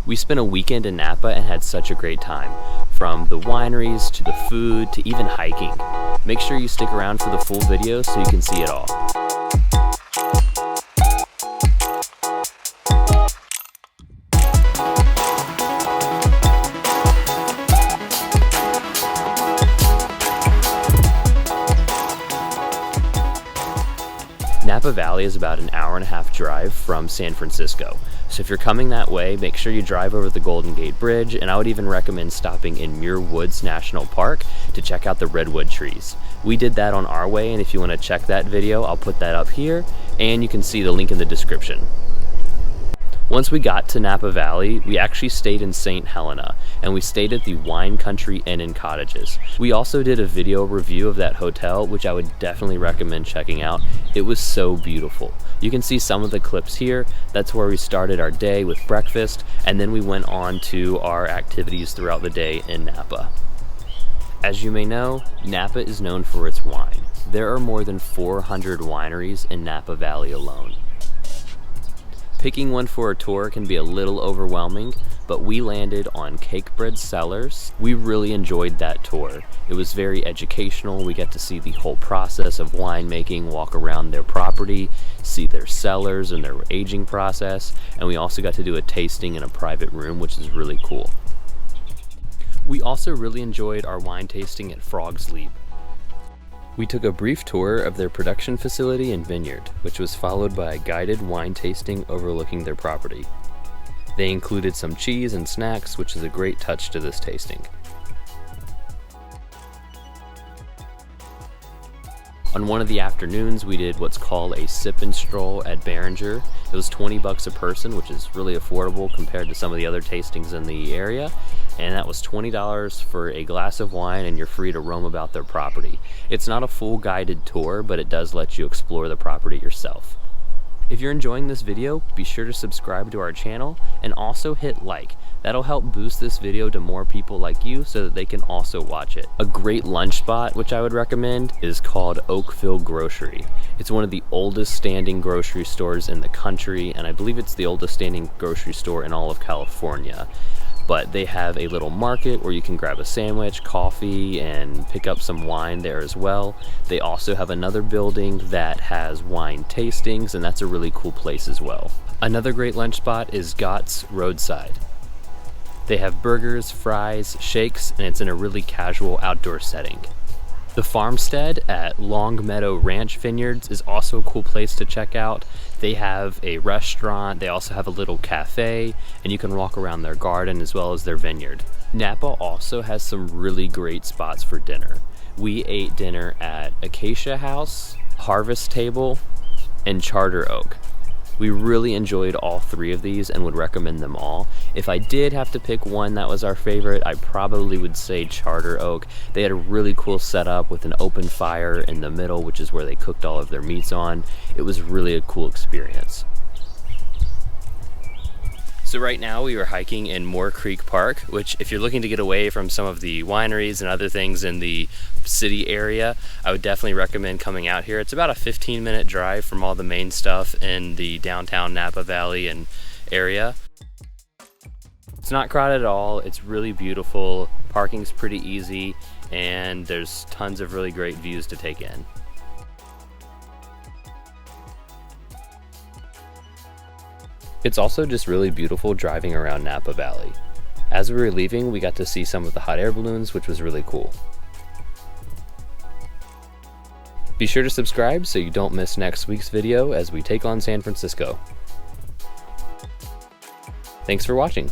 We spent a weekend in Napa and had such a great time, from the wineries to the food to even hiking. Make sure you stick around for the full video so you can see it all. Napa Valley is about an hour-and-a-half drive from San Francisco. So if you're coming that way, make sure you drive over the Golden Gate Bridge, and I would even recommend stopping in Muir Woods National Park to check out the redwood trees. We did that on our way, and if you want to check that video, I'll put that up here, and you can see the link in the description. Once we got to Napa Valley, we actually stayed in St. Helena, and we stayed at the Wine Country Inn and Cottages. We also did a video review of that hotel, which I would definitely recommend checking out. It was so beautiful. You can see some of the clips here. That's where we started our day with breakfast, and then we went on to our activities throughout the day in Napa. As you may know, Napa is known for its wine. There are more than 400 wineries in Napa Valley alone. Picking one for a tour can be a little overwhelming, but we landed on Cakebread Cellars. We really enjoyed that tour. It was very educational. We got to see the whole process of winemaking, walk around their property, see their cellars and their aging process, and we also got to do a tasting in a private room, which is really cool. We also really enjoyed our wine tasting at Frog's Leap. We took a brief tour of their production facility and vineyard, which was followed by a guided wine tasting overlooking their property. They included some cheese and snacks, which is a great touch to this tasting. On one of the afternoons, we did what's called a sip and stroll at Behringer. It was $20 a person, which is really affordable compared to some of the other tastings in the area. And that was $20 for a glass of wine, and you're free to roam about their property. It's not a full guided tour, but it does let you explore the property yourself. If you're enjoying this video, be sure to subscribe to our channel and also hit like. That'll help boost this video to more people like you so that they can also watch it. A great lunch spot, which I would recommend, is called Oakville Grocery. It's one of the oldest standing grocery stores in the country, and I believe it's the oldest standing grocery store in all of California. But they have a little market where you can grab a sandwich, coffee, and pick up some wine there as well. They also have another building that has wine tastings, and that's a really cool place as well. Another great lunch spot is Gott's Roadside. They have burgers, fries, shakes, and it's in a really casual outdoor setting. The farmstead at Long Meadow Ranch Vineyards is also a cool place to check out. They have a restaurant, they also have a little cafe, and you can walk around their garden as well as their vineyard. Napa also has some really great spots for dinner. We ate dinner at Acacia House, Harvest Table, and Charter Oak. We really enjoyed all three of these and would recommend them all. If I did have to pick one that was our favorite, I probably would say Charter Oak. They had a really cool setup with an open fire in the middle, which is where they cooked all of their meats on. It was really a cool experience. So right now we are hiking in Moore Creek Park, which if you're looking to get away from some of the wineries and other things in the city area, I would definitely recommend coming out here. It's about a 15-minute drive from all the main stuff in the downtown Napa Valley and area. It's not crowded at all. It's really beautiful. Parking's pretty easy, and there's tons of really great views to take in. It's also just really beautiful driving around Napa Valley. As we were leaving, we got to see some of the hot air balloons, which was really cool. Be sure to subscribe so you don't miss next week's video as we take on San Francisco. Thanks for watching.